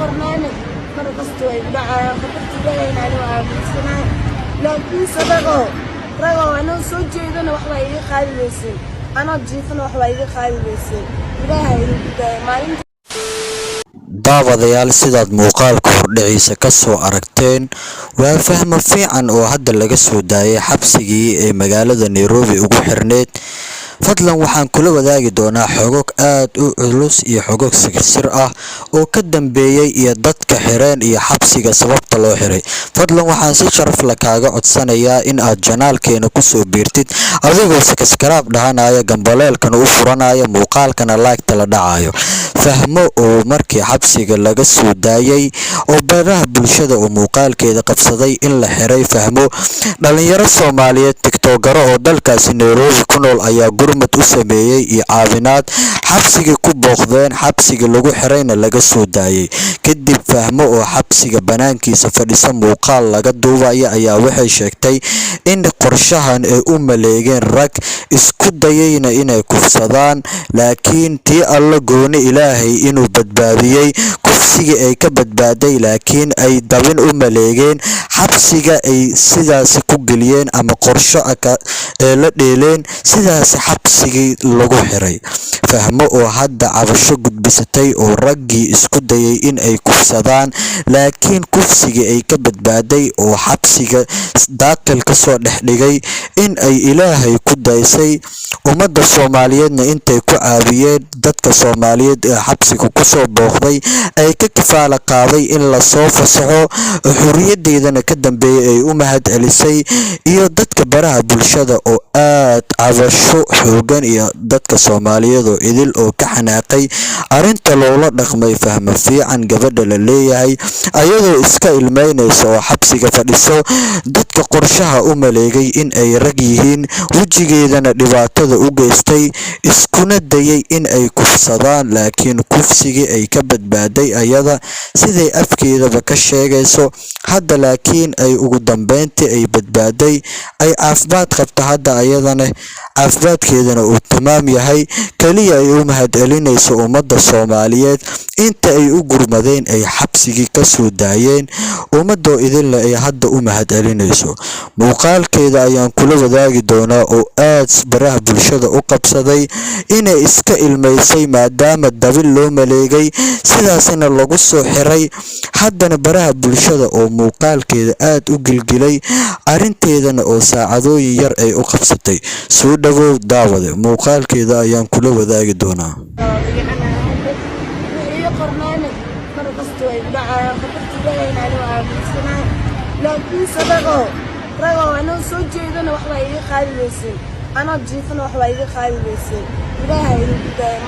برنامج مرقصت ويبدعها خطبت بين على وعابسنا لكن صدقوا رجعوا أنا صوت جيدنا وحلا يجي خالد بيسين أنا جيتنا وحلا يجي خالد بيسين بداها يبدأ ما daawadayaal sidaad muuqaalka hordhiciisa ka soo aragteen waa fahmo fiican oo hadda laga soo daayay xabsigii ee magaalada Nairobi ugu xirneed. fadlan waxaan kula wadaagi doonaa xogog aad u culus iyo xogog sir ah oo ka dambeeyay iyo dadka xireen iyo xabsiga sababta loo xiray. fadlan waxaan si sharaf leh kaaga codsanayaa in aad janaalkeena ku soo biirtid adigoo subscribe dhahanaya gambaleelkana u furanaya muuqaalkana like la dhacayo. fahmo oo markii xabsiga laga soo daayay oo baraha bulshada oo muuqaalkeeda qabsaday in la xiray. fahmo dhalinyaro Soomaaliyeed tiktokero oo dalkaasi Nairobi ku nool ayaa gurmad u sameeyay iyo caawinaad xabsiga ku booqdeen. xabsiga lagu xirayna laga soo daayay kadib fahmo oo xabsiga banaankiisa fadhisa muuqaal laga duubay ayaa waxay sheegtay in qorshahan ay u maleegeen rag isku dayayna inay kufsadaan laakiin tii alla gooni ilaahay inuu badbaadiyay kufsiga ay ka badbaaday laakiin ay dabin u maleegeen xabsiga ay sidaas ku geliyeen ama qorsho ee la dheeleen sidaas xabsigii lagu xiray. fahmo oo hadda cabasho gudbisatay oo raggii isku dayay in ay kufsadaan laakiin kufsiga ay ka badbaaday oo xabsiga daaqil ka soo dhexdhigay in ay ilaahay ku daysay ummadda Soomaaliyeedna intay ku caawiyeen dadka Soomaaliyeed ee xabsiga ku soo booqday ay ka kifaala qaaday in la soo fasaxo xuriyadeedana ka dambeeyay ay u mahad celisay iyo dadka baraha bulshada oo aad cabasho xoogan iyo dadka Soomaaliyeed oo idil oo ka xanaaqay arinta loola dhaqmay fahmo fiican gabadha la leeyahay ayadoo iska ilmeynayso oo xabsiga fadhiso dadka qorshaha u maleegay in ay rag yihiin wajigeedana dhibaatada u geystay iskuna dayay in ay kufsadaan laakiin kufsigii ay ka badbaaday ayada siday afkeedaba ka sheegayso hadda laakiin ay ugu dambeyntii ay badbaaday ay caafimaad qabto hadda ayadana caafimaadkeedana uu tamaam yahay kaliya ay u mahad celinayso ummadda Soomaaliyeed inta ay u gurmadeen ay xabsigii ka soo daayeen ummadoo idilna ay hadda u mahad celinayso. muuqaalkeeda ayaan kula wadaagi doonaa oo aad baraha bulshada u qabsaday inay iska ilmeysay maadaama dabil loo maleegay sidaasna lagu soo xiray haddana baraha bulshada oo muuqaalkeeda aad u gilgilay arinteedana oo saacadooyin yar ay u qabsatay. soo dhawow daawade muuqaalkeeda ayaan kula wadaagi doonaa. لكن صدقوا رجعوا أنا صوت جيدنا وحلا يجي خالد بيسين أنا جيتنا وحلا يجي خالد بيسين بداها يبدأ